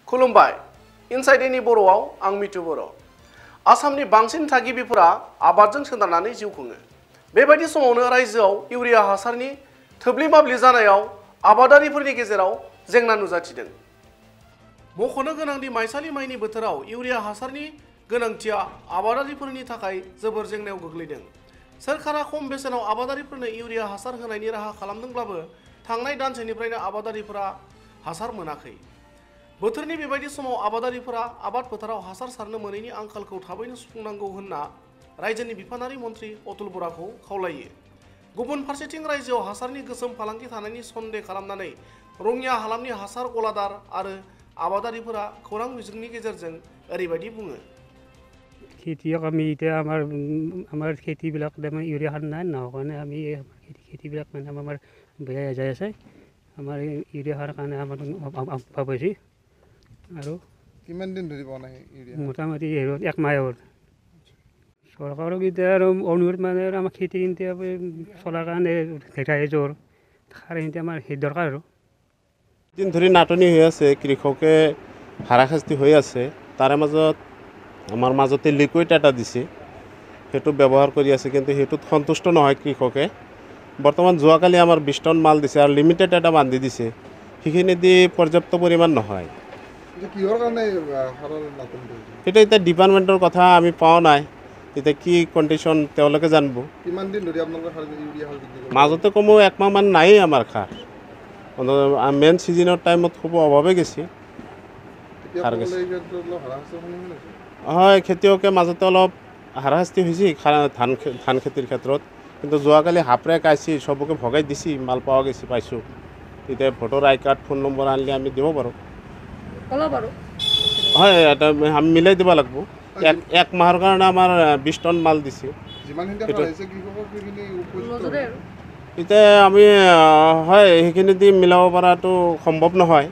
खुलुमबाय inside any बर'आव आं मिथु बर'। आसामनि बांसिन थागिबिफोरा आबादजों सोनारनानै जिउ खुङो। बेबायदि समावनो रायजोआव इउरिया हासारनि थोब्ले माब्ले जानायाव आबादारिफोरनि गेजेराव जेंना नुजाथिदों। मख'नो गोनांदि माइसालि माइनि बोथोराव इउरिया हासारनि गोनांथिया आबादारिफोरनि थाखाय जोबोर जेंनायाव गोग्लैदों। सोरखारा खम बेसेनाव आबादारिफोरनो इउरिया हासार होनायनि राहा खालामदोंब्लाबो थांनाय दानसेनिफ्रायनो आबादारिफोरा हासार मोनाखै। बोथोरनि बेबायदि समाव आबादारिफोरा आबाद फोथाराव हासार सारनो मोनैनि आंखालखौ थाबैनो सुफुंनांगौ होनना रायजोनि बिफानारि मन्थ्रि अतुल बराखौ खावलायो। गुबुन फारसेथिं रायजोआव हासारनि गोसोम फालांगि थानायनि सन्देह खालामनानै रङिया हालामनि हासार गलादार आरो आबादारिफोरा खौरां बिजोंनि गेजेरजों ओरैबायदि बुङो। খেতিয়ক আমি এতিয়া আমাৰ খেতিবিলাক মানে ইউৰিয়া সাৰ নাই নহয় কাৰণে আমি খেতিবিলাক মানে আমাৰ বেয়া যাই আছে। আমাৰ ইউৰিয়া সাৰ কাৰণে আমাৰ অভাৱ হৈছে আৰু কিমান দিন ধৰি পোৱা নাই ইউৰিয়া? মোটামুটি এক মাহ হ'ল। চৰকাৰক এতিয়া আৰু অনুৰোধ মানে আৰু আমাৰ খেতি এতিয়া চলাৰ কাৰণে ৰাইজৰ সাৰ এতিয়া আমাৰ দৰকাৰ আৰু দিন ধৰি নাটনি হৈ আছে, কৃষকে হাৰাশাস্তি হৈ আছে। তাৰে মাজত আমাৰ মাজতে লিকুইড এটা দিছে, সেইটো ব্যৱহাৰ কৰি আছে, কিন্তু সেইটোত সন্তুষ্ট নহয় কৃষকে। বৰ্তমান যোৱাকালি আমাৰ 20 টন মাল দিছে আৰু লিমিটেড এটা বান্ধি দিছে, সেইখিনি দি পৰ্যাপ্ত পৰিমাণ নহয়। কিহৰ কাৰণে সাৰৰ নাটনি কৰিছে? সেইটো এতিয়া ডিপাৰ্টমেণ্টৰ কথা আমি পোৱা নাই, এতিয়া কি কণ্ডিশ্যন তেওঁলোকে জানিব। কিমান দিন ধৰি আপোনালোকে ইউৰিয়া সাৰ বিক্ৰী কৰে? মাজতে কমেও একমাহমান নায়েই আমাৰ সাৰ। মেইন ছিজনৰ টাইমত খুব অভাৱে গেছে। হয়, খেতিয়কে মাজতে অলপ হাৰাশাস্তি হৈছে ধান খেতিৰ ক্ষেত্ৰত, কিন্তু যোৱাকালি হাপৰে কাইছি চবকে ভগাই দিছি, মাল পোৱা গৈছে পাইছোঁ। এতিয়া ভোটৰ আই কাৰ্ড ফোন নম্বৰ আনিলে আমি দিব পাৰোঁ। হয়, এটা আমি মিলাই দিব লাগিব। এক মাহৰ কাৰণে আমাৰ 20 টন মাল দিছে। এতিয়া আমি হয় সেইখিনি দি মিলাব পৰাটো সম্ভৱ নহয়।